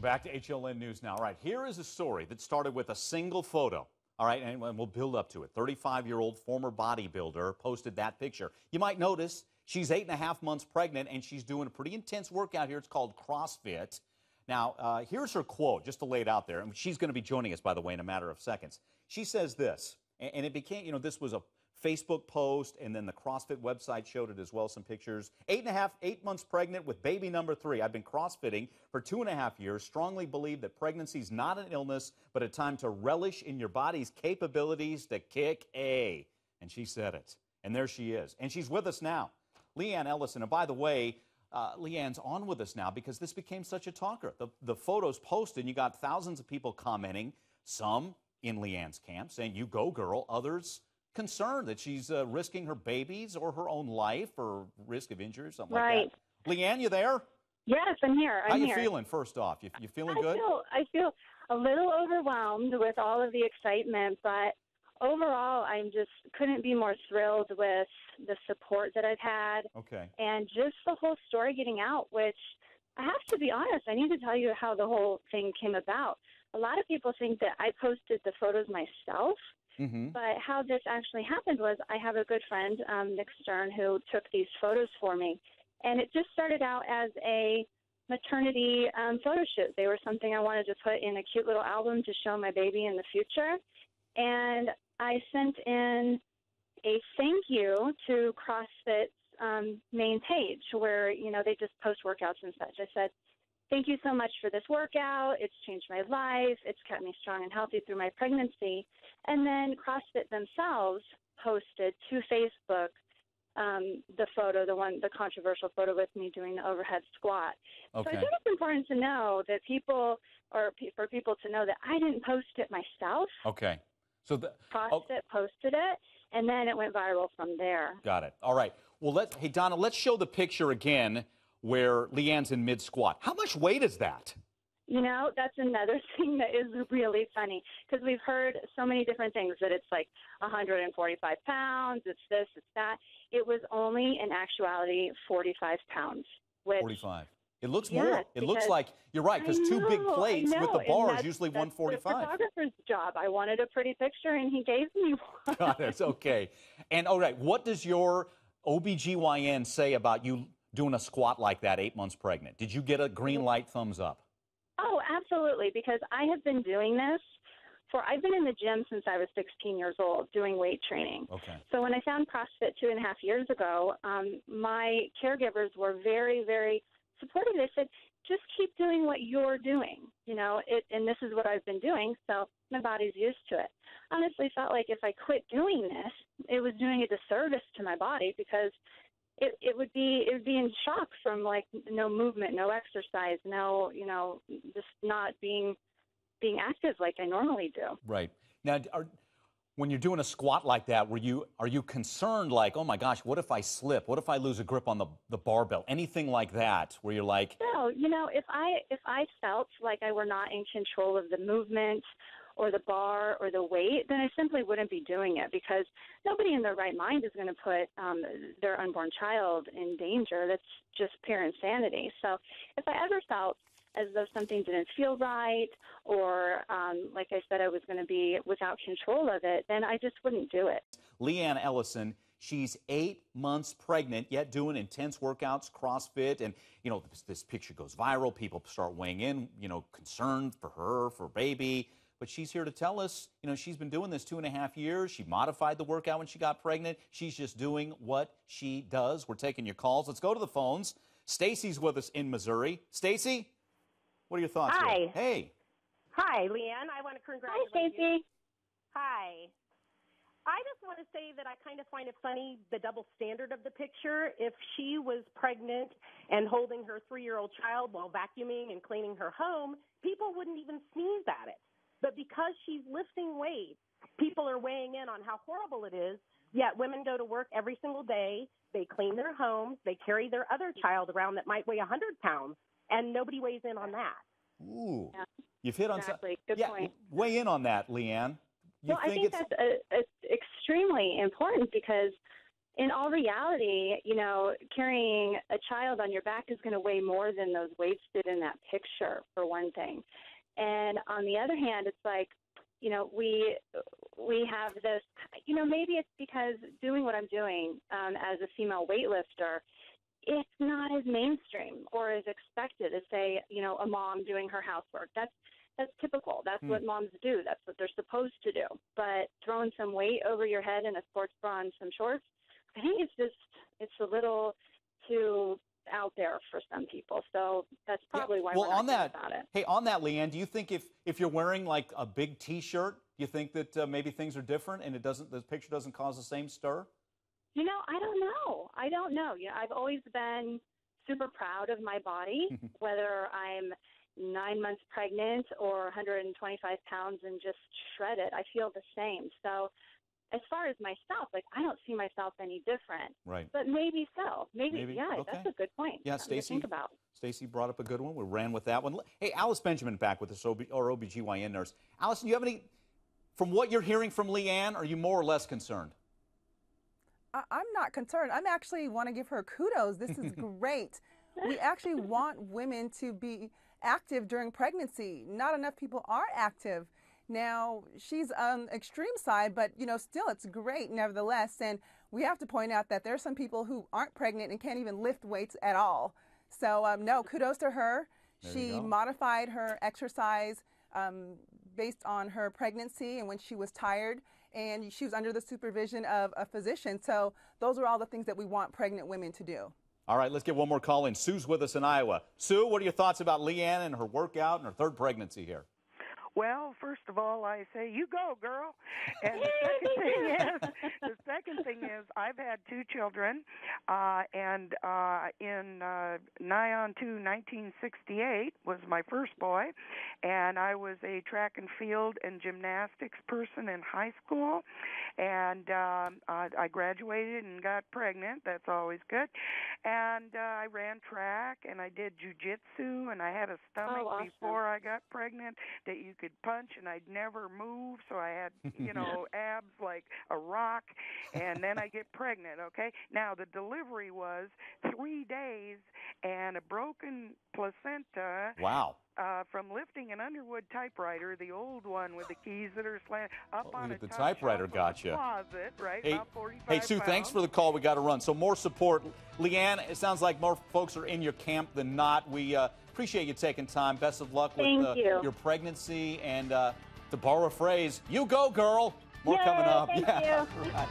back to HLN News now. All right, here is a story that started with a single photo. All right, and we'll build up to it. 35-year-old former bodybuilder posted that picture. You might notice she's 8.5 months pregnant, and she's doing a pretty intense workout here. It's called CrossFit. Now, here's her quote, just to lay it out there. And she's going to be joining us, by the way, in a matter of seconds. She says this, and it became, this was a Facebook post, and then the CrossFit website showed it as well, some pictures. 8 months pregnant with baby number 3. I've been CrossFitting for 2.5 years. Strongly believe that pregnancy is not an illness, but a time to relish in your body's capabilities to kick A. And she said it. And there she is. And she's with us now. Leanne Ellison. And by the way, Leanne's on with us now because this became such a talker. The photos posted, and you got thousands of people commenting, some in Leanne's camp saying, you go, girl. Others concerned that she's risking her babies or her own life or risk of injury or something like that. Leanne, you there? Yes, I'm here. How you feeling, first off? You feeling good? I feel a little overwhelmed with all of the excitement, but overall, I just couldn't be more thrilled with the support that I've had. Okay. And just the whole story getting out, which I have to be honest, I need to tell you how the whole thing came about. A lot of people think that I posted the photos myself. But how this actually happened was I have a good friend, Nick Stern, who took these photos for me. And it just started out as a maternity photo shoot. They were something I wanted to put in a cute little album to show my baby in the future. And I sent in a thank you to CrossFit's main page where, they just post workouts and such. I said, thank you so much for this workout. It's changed my life. It's kept me strong and healthy through my pregnancy. And then CrossFit themselves posted to Facebook the photo, the controversial photo with me doing the overhead squat. Okay. So I think it's important to know that for people to know that I didn't post it myself. Okay. So CrossFit posted it, and then it went viral from there. Got it. All right. Well, hey, Donna, let's show the picture again where Leanne's in mid-squat. How much weight is that? That's another thing that is really funny because we've heard so many different things that it's like 145 pounds, it's this, it's that. It was only, in actuality, 45 pounds. 45. It looks more. It looks like, you're right, because two big plates with the bar is usually 145. That's the photographer's job. I wanted a pretty picture, and he gave me one. Got it. Okay. And, all right, what does your OBGYN say about you doing a squat like that 8 months pregnant? Did you get a green light, thumbs up? Oh, absolutely, because I have been doing this I've been in the gym since I was 16 years old doing weight training. Okay. So when I found CrossFit 2.5 years ago, my caregivers were very, very supportive. They said, just keep doing what you're doing, and this is what I've been doing, so my body's used to it. Honestly, felt like if I quit doing this, it was doing a disservice to my body because it would be in shock from no movement, no exercise, no, just not being active like I normally do. Right. Now, when you're doing a squat like that, are you concerned like, oh my gosh, what if I slip? What if I lose a grip on the barbell? Anything like that where you're like? No, if I felt like I were not in control of the movement or the bar or the weight, then I simply wouldn't be doing it because nobody in their right mind is going to put their unborn child in danger. That's just pure insanity. So if I ever felt as though something didn't feel right or, like I said, I was going to be without control of it, then I just wouldn't do it. Leanne Ellison, she's 8 months pregnant, yet doing intense workouts, CrossFit, and, this picture goes viral. People start weighing in, concerned for her, for baby. But she's here to tell us, she's been doing this 2.5 years. She modified the workout when she got pregnant. She's just doing what she does. We're taking your calls. Let's go to the phones. Stacy's with us in Missouri. Stacy, what are your thoughts? Hi. Here? Hey. Hi, Leanne. I want to congratulate you. Hi, Stacy. Hi. I just want to say that I kind of find it funny, the double standard of the picture. If she was pregnant and holding her 3-year-old child while vacuuming and cleaning her home, people wouldn't even sneeze at it. But because she's lifting weights, people are weighing in on how horrible it is, yet women go to work every single day, they clean their homes, they carry their other child around that might weigh 100 pounds, and nobody weighs in on that. Ooh. Yeah, you've hit exactly. on Good point. Weigh in on that, Leanne. I think that's extremely important because in all reality, carrying a child on your back is going to weigh more than those weights did in that picture, for one thing. And on the other hand, it's like, we have this, maybe it's because doing what I'm doing as a female weightlifter, it's not as mainstream or as expected as, say, a mom doing her housework. That's typical. That's what moms do. That's what they're supposed to do. But throwing some weight over your head in a sports bra and some shorts, I think it's a little too out there for some people. So that's probably why we're not talking about it. Hey, on that, Leanne, do you think if you're wearing like a big T-shirt, do you think that maybe things are different and the picture doesn't cause the same stir? I don't know. I've always been super proud of my body, whether I'm 9 months pregnant or 125 pounds and just shredded. I feel the same. So as far as myself, I don't see myself any different. Right. But maybe so. Maybe. Yeah, okay. That's a good point. Yeah, Stacey brought up a good one. We ran with that one. Hey, Alice Benjamin back with us, our OBGYN nurse. Alice, do you have any, from what you're hearing from Leanne, are you more or less concerned? I'm not concerned. I actually want to give her kudos. This is great. We actually want women to be active during pregnancy. Not enough people are active. Now, she's on the extreme side, but, still it's great nevertheless. And we have to point out that there are some people who aren't pregnant and can't even lift weights at all. So, no, kudos to her. She modified her exercise based on her pregnancy and when she was tired. And she was under the supervision of a physician. So those are all the things that we want pregnant women to do. All right, let's get one more call in. Sue's with us in Iowa. Sue, what are your thoughts about Leanne and her workout and her third pregnancy here? Well, first of all, I say, you go, girl. And the second thing is I've had 2 children, and in nigh on to 1968 was my first boy, and I was a track and field and gymnastics person in high school, and I graduated and got pregnant. That's always good. And I ran track, and I did jiu-jitsu, and I had a stomach before I got pregnant that you could punch, and I'd never move, so I had, abs like a rock, and then I get pregnant, okay? Now, the delivery was 3 days and a broken placenta. Wow. From lifting an Underwood typewriter, the old one with the keys that are slanted, up on a the typewriter got you. Closet, right? Hey, about 45 hey, Sue, pounds. thanks for the call. We got to run. So more support. Leanne, it sounds like more folks are in your camp than not. We appreciate you taking time. Best of luck with your pregnancy. And to borrow a phrase, you go, girl. More coming up. Thank you. Right.